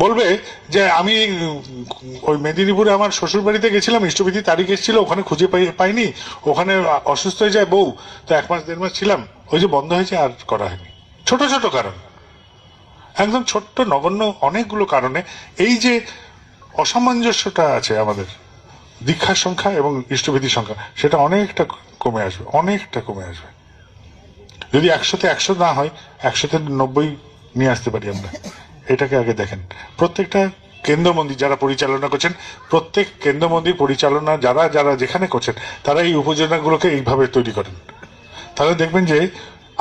বলবে যে আমি ওই মেদিনীপুরে আমার শ্বশুর বাড়িতে গেছিলাম, ইষ্টবিধি তারিখ এসেছিল, ওখানে খুঁজে পাইনি, ওখানে অসুস্থ হয়ে যায় বউ, তো 1 মাস 1.5 মাস ছিলাম, ওই যে বন্ধ হয়েছে আর করা হয়নি। ছোট ছোট কারণ, একদম ছোট্ট নগণ্য অনেকগুলো কারণে এই যে অসামঞ্জস্যটা আছে আমাদের দীক্ষার সংখ্যা এবং ইষ্টবিধির সংখ্যা, সেটা অনেকটা কমে আসবে, অনেকটা কমে আসবে। যদি 100-তে 100 না হয়, 100-তে 90 নিয়ে আসতে পারি আমরা। এটাকে আগে দেখেন। প্রত্যেকটা কেন্দ্র মন্দির যারা পরিচালনা করছেন, প্রত্যেক কেন্দ্র মন্দির পরিচালনা যারা যারা যেখানে করছেন, তারা এই উপযোজনাগুলোকে এইভাবে তৈরি করেন। তাহলে দেখবেন যে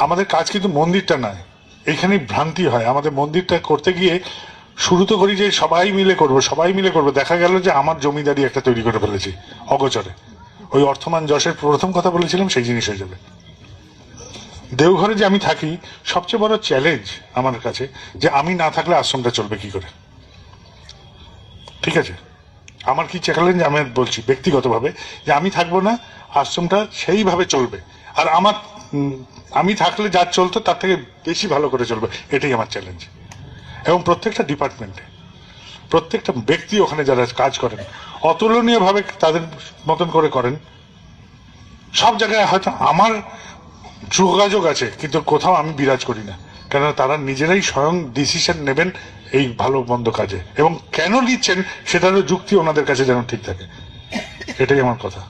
আমাদের কাজ কিন্তু মন্দিরটা নয়, এইখানে ভ্রান্তি হয়। আমাদের মন্দিরটা করতে গিয়ে শুরু তো করি যে সবাই মিলে করবো, সবাই মিলে করবো, দেখা গেল যে আমার জমিদারি একটা তৈরি করে ফেলেছি অগোচরে। ওই অর্থমান যশের প্রথম কথা বলেছিলাম, সেই জিনিস হয়ে যাবে। দেওঘরে যে আমি থাকি, সবচেয়ে বড় চ্যালেঞ্জ আমার কাছে যে আমি না থাকলে আশ্রমটা চলবে কি করে। ঠিক আছে, আমার কি চ্যালেঞ্জ আমি বলছি ব্যক্তিগতভাবে, যে আমি থাকবো না, আশ্রমটা সেইভাবে চলবে, আর আমার আমি থাকলে যা চলতো তার থেকে বেশি ভালো করে চলবে, এটাই আমার চ্যালেঞ্জ। এবং প্রত্যেকটা ডিপার্টমেন্টে প্রত্যেকটা ব্যক্তি ওখানে যারা কাজ করেন অতুলনীয় ভাবে তাদের মতন করে করেন। সব জায়গায় হয়তো আমার যোগাযোগ আছে, কিন্তু কোথাও আমি বিরাজ করি না, কেননা তারা নিজেরাই স্বয়ং ডিসিশন নেবেন এই ভালো মন্দ কাজে, এবং কেন নিচ্ছেন সেটারও যুক্তি ওনাদের কাছে যেন ঠিক থাকে। এটাই আমার কথা।